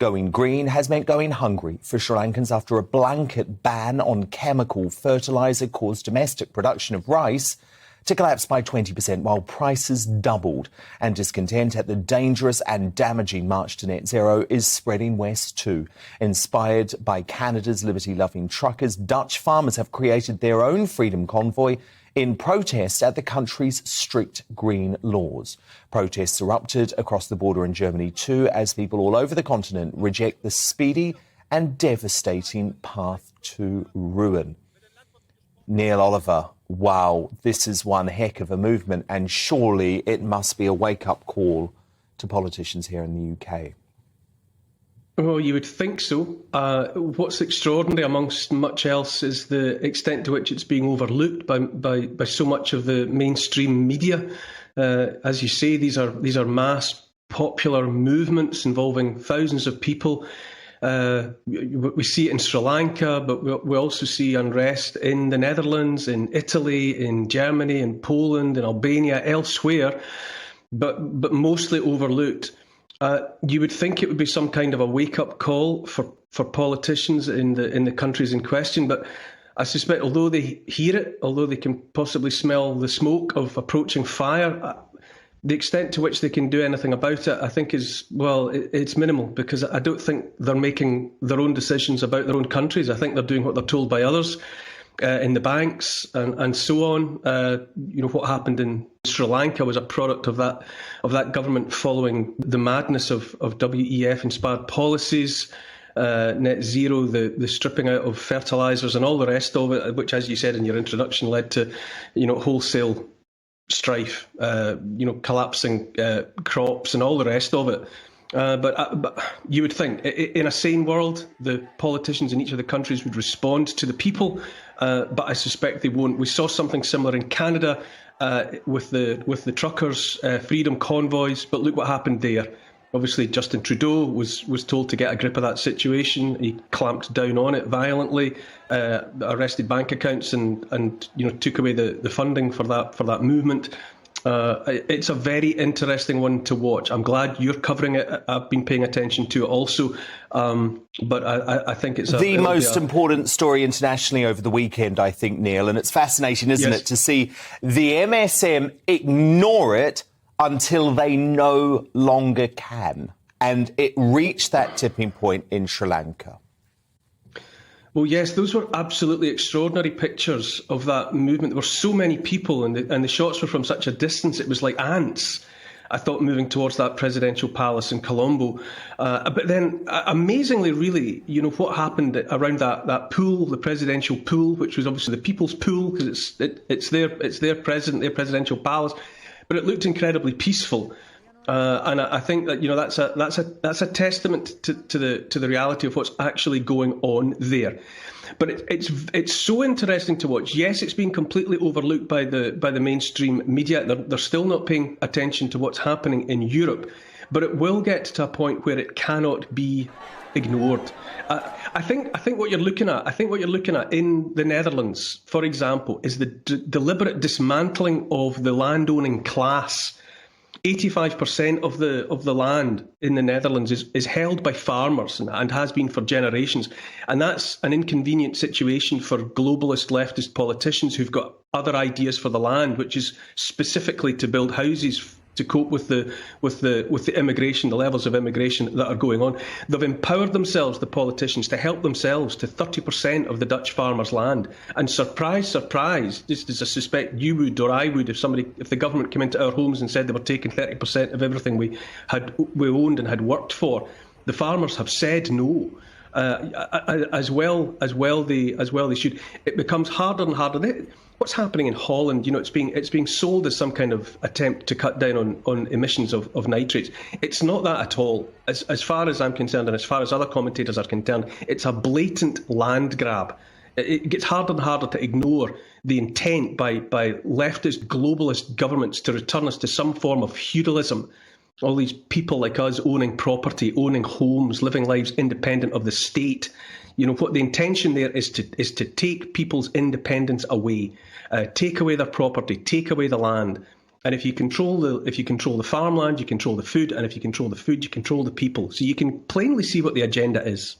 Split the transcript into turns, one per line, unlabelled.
Going green has meant going hungry for Sri Lankans after a blanket ban on chemical fertiliser caused domestic production of rice to collapse by 20% while prices doubled. And discontent at the dangerous and damaging march to net zero is spreading west too. Inspired by Canada's liberty-loving truckers, Dutch farmers have created their own freedom convoy in protest at the country's strict green laws. Protests erupted across the border in Germany too as people all over the continent reject the speedy and devastating path to ruin. Neil Oliver, wow, this is one heck of a movement, and surely it must be a wake-up call to politicians here in the UK.
Well, you would think so. What's extraordinary amongst much else is the extent to which it's being overlooked by so much of the mainstream media. As you say, these are mass popular movements involving thousands of people. We see it in Sri Lanka, but we also see unrest in the Netherlands, in Italy, in Germany, in Poland, in Albania, elsewhere, but mostly overlooked. You would think it would be some kind of a wake-up call for politicians in the countries in question, but I suspect although they hear it, although they can possibly smell the smoke of approaching fire, the extent to which they can do anything about it, I think it's minimal, because I don't think they're making their own decisions about their own countries. I think they're doing what they're told by others in the banks and so on. What happened in Sri Lanka was a product of that government following the madness of WEF-inspired policies, net zero, the stripping out of fertilisers and all the rest of it, which, as you said in your introduction, led to wholesale strife, collapsing crops and all the rest of it. But you would think, in a sane world, the politicians in each of the countries would respond to the people, but I suspect they won't. We saw something similar in Canada with the truckers' freedom convoys, but look what happened there. Obviously, Justin Trudeau was told to get a grip of that situation. He clamped down on it violently, arrested bank accounts, and took away the funding for that movement. It's a very interesting one to watch. I'm glad you're covering it. I've been paying attention to it also, but I think it's
the most important story internationally over the weekend, I think, Neil, and it's fascinating, isn't it, to see the MSM ignore it until they no longer can. And it reached that tipping point in Sri Lanka.
Well, yes, those were absolutely extraordinary pictures of that movement. There were so many people, and the shots were from such a distance, it was like ants, I thought, moving towards that presidential palace in Colombo. But then, amazingly, really, what happened around that pool, the presidential pool, which was obviously the people's pool, because it's their presidential palace, but it looked incredibly peaceful. And I think that that's a testament to the reality of what's actually going on there. But it's so interesting to watch. Yes, it's been completely overlooked by the mainstream media. They're still not paying attention to what's happening in Europe, but it will get to a point where it cannot be ignored. I think what you're looking at in the Netherlands, for example, is the deliberate dismantling of the landowning class. 85% of the land in the Netherlands is held by farmers and has been for generations. And that's an inconvenient situation for globalist leftist politicians who've got other ideas for the land, which is specifically to build houses to cope with the immigration, the levels of immigration that are going on. They've empowered themselves, the politicians, to help themselves to 30% of the Dutch farmers' land. And surprise, surprise, just as I suspect you would or I would if the government came into our homes and said they were taking 30% of everything we owned and had worked for, the farmers have said no. As well they should. It becomes harder and harder. What's happening in Holland? It's being sold as some kind of attempt to cut down on emissions of nitrates. It's not that at all. As far as I'm concerned, and as far as other commentators are concerned, it's a blatant land grab. It gets harder and harder to ignore the intent by leftist globalist governments to return us to some form of feudalism. All these people like us owning property, owning homes, living lives independent of the state. What the intention there is to take people's independence away, take away their property, take away the land, And if you control the farmland, you control the food, and if you control the food, you control the people. So you can plainly see what the agenda is.